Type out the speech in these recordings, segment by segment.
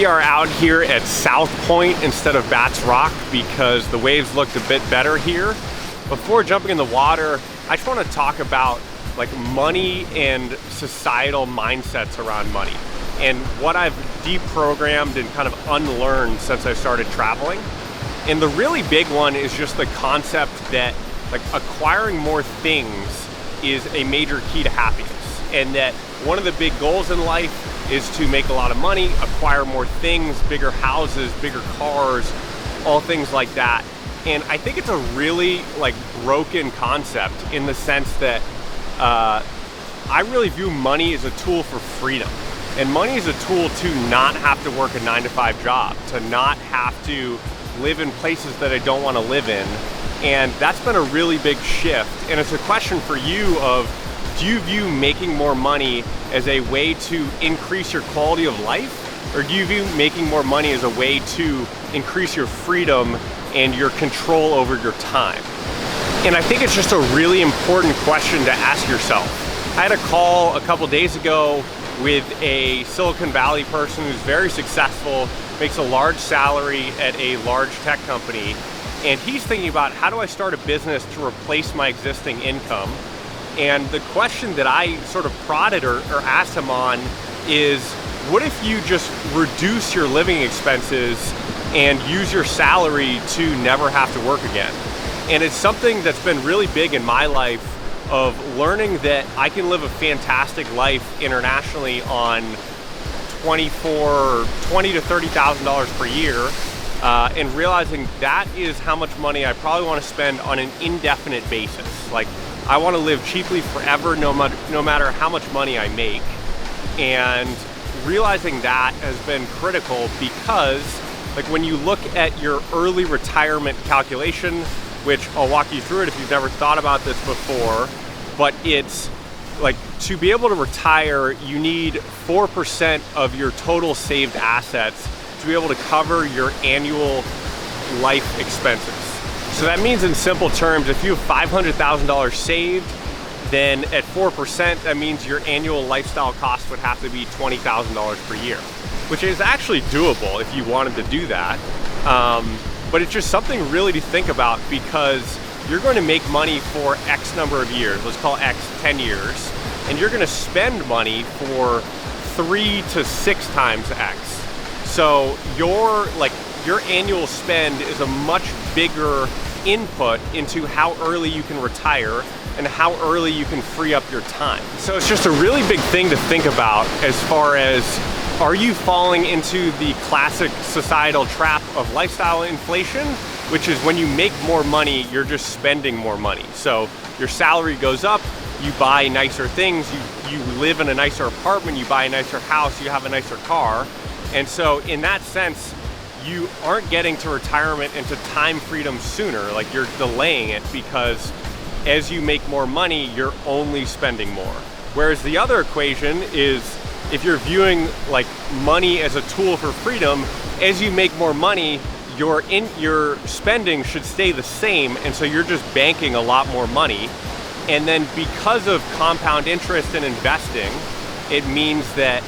We are out here at South Point instead of Bats Rock because the waves looked a bit better here. Before jumping in the water, I just want to talk about like money and societal mindsets around money and what I've deprogrammed and kind of unlearned since I started traveling. And the really big one is just the concept that like acquiring more things is a major key to happiness, and that one of the big goals in life is to make a lot of money, acquire more things, bigger houses, bigger cars, all things like that. And I think it's a really like broken concept in the sense that I really view money as a tool for freedom. And money is a tool to not have to work a 9-to-5 job, to not have to live in places that I don't want to live in. And that's been a really big shift. And it's a question for you of, do you view making more money as a way to increase your quality of life? Or do you view making more money as a way to increase your freedom and your control over your time? And I think it's just a really important question to ask yourself. I had a call a couple days ago with a Silicon Valley person who's very successful, makes a large salary at a large tech company, and he's thinking about, how do I start a business to replace my existing income? And the question that I sort of prodded or asked him on is, what if you just reduce your living expenses and use your salary to never have to work again? And it's something that's been really big in my life, of learning that I can live a fantastic life internationally on $20,000 to $30,000 per year, and realizing that is how much money I probably want to spend on an indefinite basis. Like, I want to live cheaply forever, no matter how much money I make. And realizing that has been critical because, like, when you look at your early retirement calculation, which I'll walk you through it if you've never thought about this before, but it's like, to be able to retire, you need 4% of your total saved assets to be able to cover your annual life expenses. So that means, in simple terms, if you have $500,000 saved, then at 4%, that means your annual lifestyle cost would have to be $20,000 per year, which is actually doable if you wanted to do that. But it's just something really to think about, because you're going to make money for X number of years, let's call X 10 years, and you're going to spend money for 3 to 6 times X. So your annual spend is a much bigger input into how early you can retire and how early you can free up your time. So it's just a really big thing to think about as far as, are you falling into the classic societal trap of lifestyle inflation, which is when you make more money, you're just spending more money. So your salary goes up, you buy nicer things, you live in a nicer apartment, you buy a nicer house, you have a nicer car. And so in that sense, you aren't getting to retirement and to time freedom sooner. Like, you're delaying it, because as you make more money, you're only spending more. Whereas the other equation is, if you're viewing like money as a tool for freedom, as you make more money, your spending should stay the same, and so you're just banking a lot more money. And then because of compound interest and investing, it means that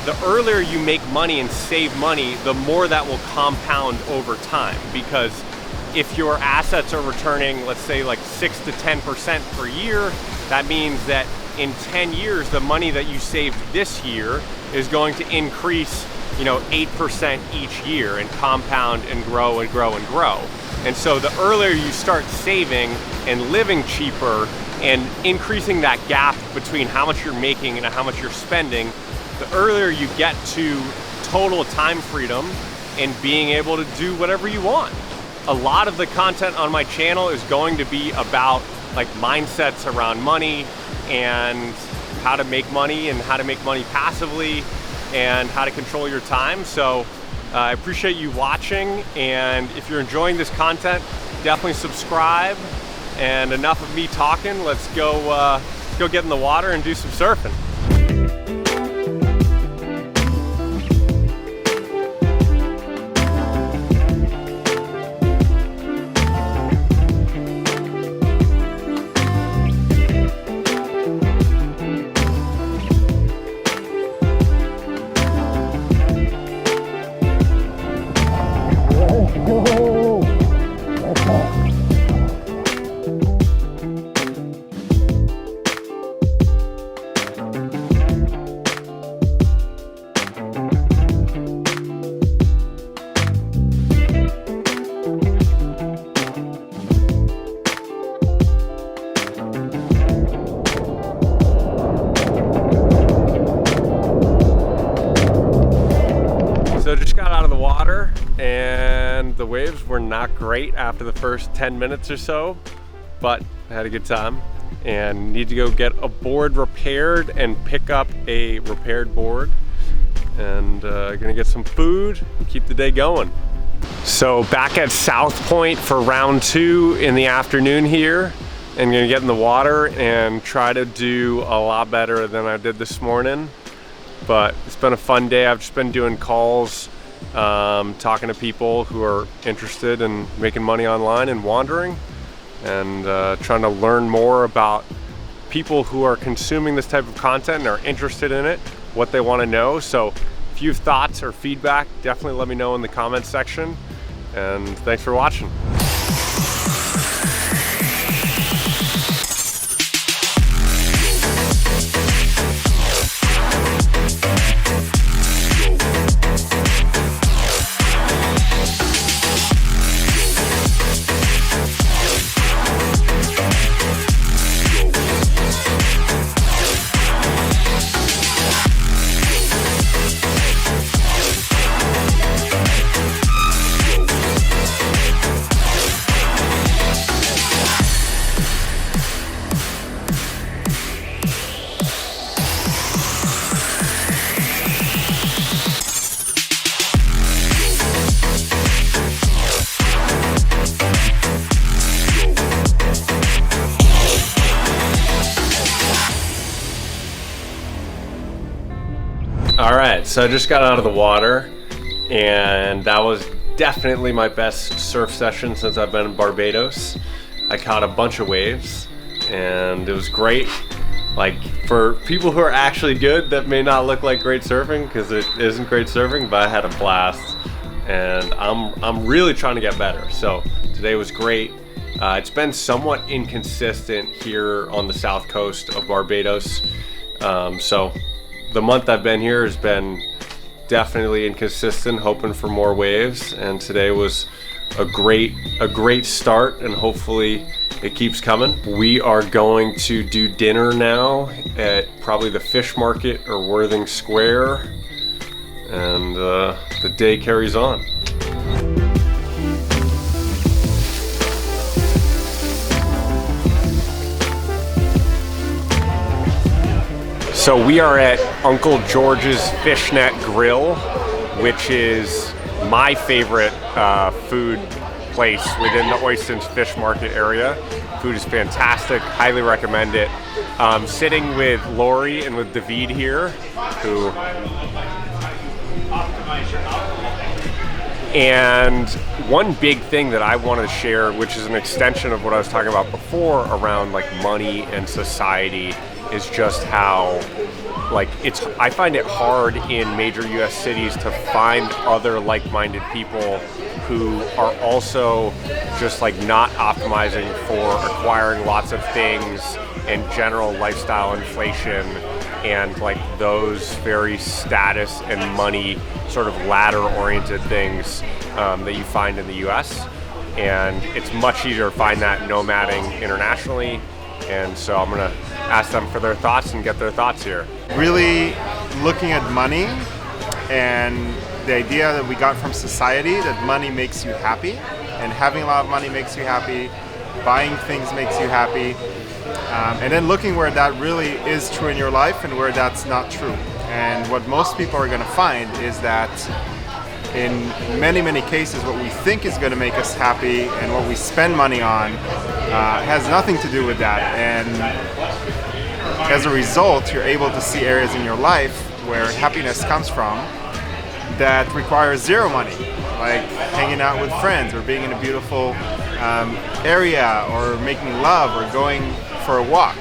the earlier you make money and save money, the more that will compound over time. Because if your assets are returning, let's say like 6 to 10% per year, that means that in 10 years, the money that you saved this year is going to increase, 8% each year, and compound and grow and grow and grow. And so the earlier you start saving and living cheaper and increasing that gap between how much you're making and how much you're spending, the earlier you get to total time freedom and being able to do whatever you want. A lot of the content on my channel is going to be about like mindsets around money and how to make money and how to make money passively and how to control your time. So I appreciate you watching, and if you're enjoying this content, definitely subscribe. And enough of me talking, let's go get in the water and do some surfing. So just got out of the water, and the waves were not great after the first 10 minutes or so, but I had a good time and need to go get a board repaired and pick up a repaired board, and gonna get some food and keep the day going. So back at South Point for round 2 in the afternoon here, and gonna get in the water and try to do a lot better than I did this morning. But it's been a fun day. I've just been doing calls, talking to people who are interested in making money online and wandering, and trying to learn more about people who are consuming this type of content and are interested in it, what they want to know. So if you have thoughts or feedback, definitely let me know in the comments section, and thanks for watching. All right, so I just got out of the water, and that was definitely my best surf session since I've been in Barbados. I caught a bunch of waves, and it was great. Like, for people who are actually good, that may not look like great surfing, because it isn't great surfing, but I had a blast, and I'm really trying to get better. So today was great. It's been somewhat inconsistent here on the south coast of Barbados, so the month I've been here has been definitely inconsistent, hoping for more waves, and today was a great start, and hopefully it keeps coming. We are going to do dinner now at probably the fish market or Worthing Square, and the day carries on. So we are at Uncle George's Fishnet Grill, which is my favorite food place within the Oistins Fish Market area. Food is fantastic, highly recommend it. Sitting with Lori and with David here, who... And one big thing that I want to share, which is an extension of what I was talking about before around like money and society, is just how I find it hard in major US cities to find other like-minded people who are also just like not optimizing for acquiring lots of things and general lifestyle inflation and like those very status and money sort of ladder-oriented things that you find in the US. And it's much easier to find that nomading internationally. And so I'm gonna ask them for their thoughts and get their thoughts here. Really looking at money and the idea that we got from society that money makes you happy, and having a lot of money makes you happy, buying things makes you happy, and then looking where that really is true in your life and where that's not true. And what most people are gonna find is that in many cases, what we think is going to make us happy and what we spend money on has nothing to do with that. And as a result, you're able to see areas in your life where happiness comes from that requires zero money, like hanging out with friends or being in a beautiful area or making love or going for a walk.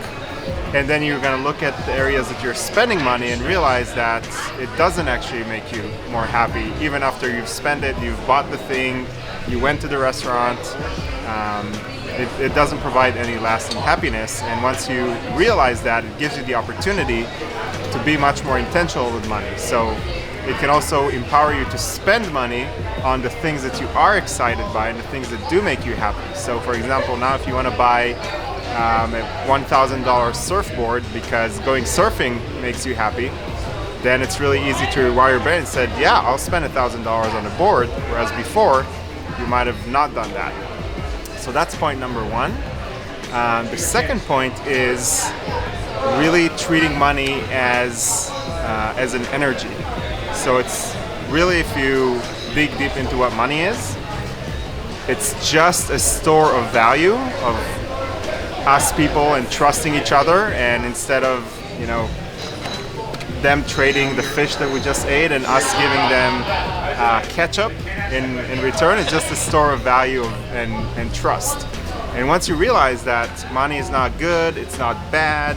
And then you're going to look at the areas that you're spending money and realize that it doesn't actually make you more happy. Even after you've spent it, you've bought the thing, you went to the restaurant, it doesn't provide any lasting happiness. And once you realize that, it gives you the opportunity to be much more intentional with money. So it can also empower you to spend money on the things that you are excited by and the things that do make you happy. So for example, now if you want to buy a $1,000 surfboard because going surfing makes you happy, then it's really easy to rewire your brain and said, yeah, I'll spend $1,000 on a board, whereas before you might have not done that. So that's point number one. The second point is really treating money as an energy. So it's really, if you dig deep into what money is, it's just a store of value of us people and trusting each other, and instead of them trading the fish that we just ate and us giving them ketchup in return, it's just a store of value and trust. And once you realize that money is not good, it's not bad,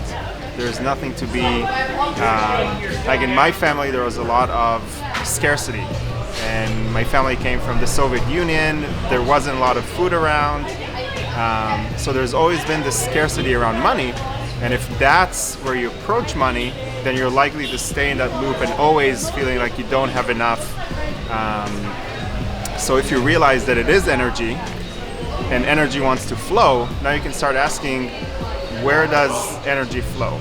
there's nothing to be like in my family there was a lot of scarcity, and my family came from the Soviet Union, there wasn't a lot of food around. So there's always been this scarcity around money, and if that's where you approach money, then you're likely to stay in that loop and always feeling like you don't have enough. So if you realize that it is energy, and energy wants to flow, now you can start asking, where does energy flow?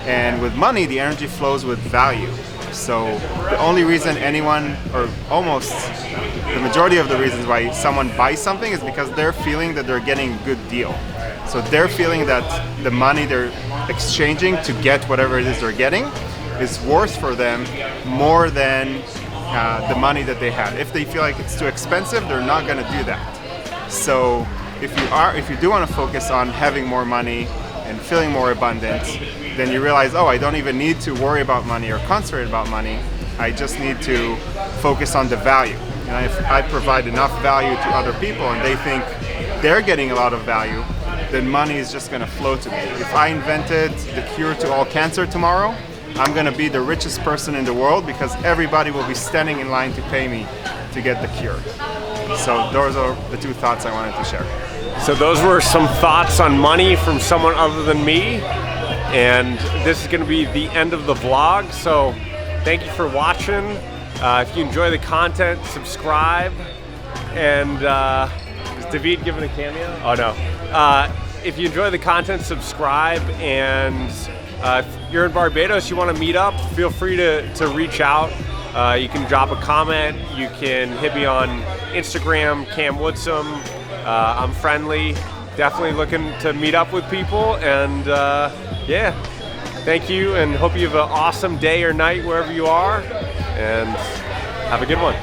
And with money, the energy flows with value. So the only reason anyone, or almost the majority of the reasons why someone buys something is because they're feeling that they're getting a good deal. So they're feeling that the money they're exchanging to get whatever it is they're getting is worth for them more than the money that they had. If they feel like it's too expensive, they're not going to do that. So if you do want to focus on having more money and feeling more abundant, then you realize, oh, I don't even need to worry about money or concentrate about money. I just need to focus on the value. And if I provide enough value to other people and they think they're getting a lot of value, then money is just going to flow to me. If I invented the cure to all cancer tomorrow, I'm going to be the richest person in the world because everybody will be standing in line to pay me to get the cure. So those are the two thoughts I wanted to share. So those were some thoughts on money from someone other than me. And this is going to be the end of the vlog. So thank you for watching. If you enjoy the content, subscribe. And is David giving a cameo? Oh no. If you enjoy the content, subscribe. And if you're in Barbados, you want to meet up, feel free to reach out. You can drop a comment. You can hit me on Instagram, Cam Woodsum. I'm friendly. Definitely looking to meet up with people. And yeah, thank you, and hope you have an awesome day or night wherever you are. And have a good one.